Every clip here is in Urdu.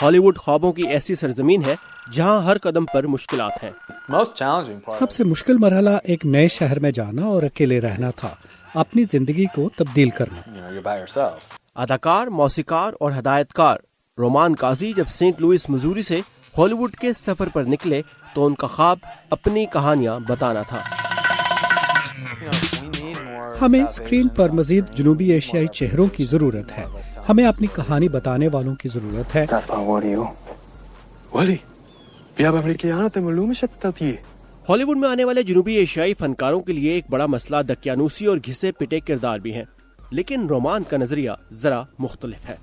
ہالی ووڈ خوابوں کی ایسی سرزمین ہے جہاں ہر قدم پر مشکلات ہیں۔ سب سے مشکل مرحلہ ایک نئے شہر میں جانا اور اکیلے رہنا تھا، اپنی زندگی کو تبدیل کرنا۔ اداکار، موسیقار اور ہدایت کار رومان قاضی جب سینٹ لوئس مزوری سے ہالی ووڈ کے سفر پر نکلے تو ان کا خواب اپنی کہانیاں بتانا تھا۔ ہمیں اسکرین پر مزید جنوبی ایشیائی چہروں کی ضرورت ہے، ہمیں اپنی کہانی بتانے والوں کی ضرورت ہے۔ ہالی ووڈ میں آنے والے جنوبی ایشیائی فنکاروں کے لیے ایک بڑا مسئلہ دقیانوسی اور گھسے پٹے کردار بھی ہیں، لیکن رومان کا نظریہ ذرا مختلف ہے۔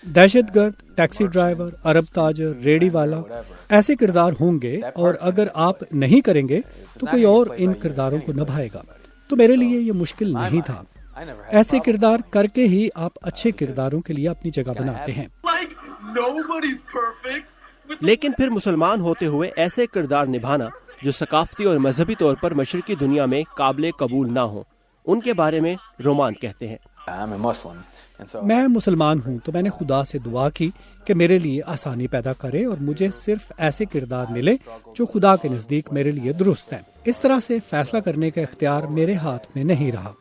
دہشت گرد، ٹیکسی ڈرائیور، عرب تاجر، ریڑھی والا، ایسے کردار ہوں گے، اور اگر آپ نہیں کریں گے تو کوئی اور ان کرداروں کو نبھائے گا۔ تو میرے لیے یہ مشکل نہیں تھا، ایسے کردار کر کے ہی آپ اچھے کرداروں کے لیے اپنی جگہ بناتے ہیں۔ لیکن پھر مسلمان ہوتے ہوئے ایسے کردار نبھانا جو ثقافتی اور مذہبی طور پر مشرقی دنیا میں قابل قبول نہ ہوں، ان کے بارے میں رومان کہتے ہیں۔ میں مسلمان ہوں تو میں نے خدا سے دعا کی کہ میرے لیے آسانی پیدا کرے اور مجھے صرف ایسے کردار ملے جو خدا کے نزدیک میرے لیے درست ہیں۔ اس طرح سے فیصلہ کرنے کا اختیار میرے ہاتھ میں نہیں رہا،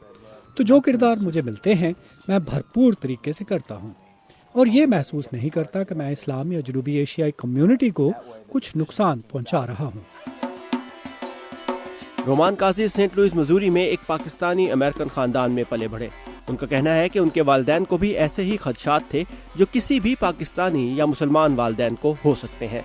تو جو کردار مجھے ملتے ہیں میں بھرپور طریقے سے کرتا ہوں، اور یہ محسوس نہیں کرتا کہ میں اسلام یا جنوبی ایشیائی کمیونٹی کو کچھ نقصان پہنچا رہا ہوں۔ رومان قاضی سینٹ لوئس مزوری میں ایک پاکستانی امریکن خاندان میں پلے بڑھے۔ ان کا کہنا ہے کہ ان کے والدین کو بھی ایسے ہی خدشات تھے جو کسی بھی پاکستانی یا مسلمان والدین کو ہو سکتے ہیں۔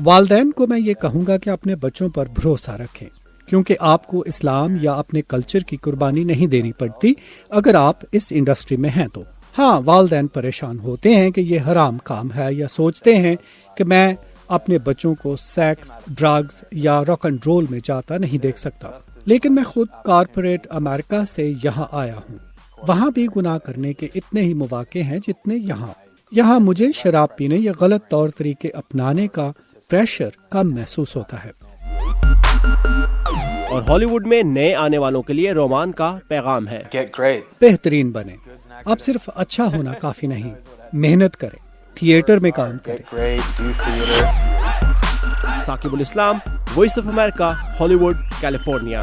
والدین کو میں یہ کہوں گا کہ اپنے بچوں پر بھروسہ رکھیں، کیونکہ آپ کو اسلام یا اپنے کلچر کی قربانی نہیں دینی پڑتی اگر آپ اس انڈسٹری میں ہیں تو۔ ہاں، والدین پریشان ہوتے ہیں کہ یہ حرام کام ہے، یا سوچتے ہیں کہ میں اپنے بچوں کو سیکس، ڈرگز یا راک اینڈ رول میں جاتا نہیں دیکھ سکتا، لیکن میں خود کارپوریٹ امریکہ سے یہاں آیا ہوں، وہاں بھی گناہ کرنے کے اتنے ہی مواقع ہیں جتنے یہاں مجھے شراب پینے یا غلط طور طریقے اپنانے کا پریشر کم محسوس ہوتا ہے۔ اور ہالی ووڈ میں نئے آنے والوں کے لیے رومان کا پیغام ہے: بہترین بنے، اب صرف اچھا ہونا کافی نہیں، محنت کریں، تھیٹر میں کام کریں۔ ثاقب الاسلام، وائس آف امریکہ، ہالی ووڈ، کیلیفورنیا۔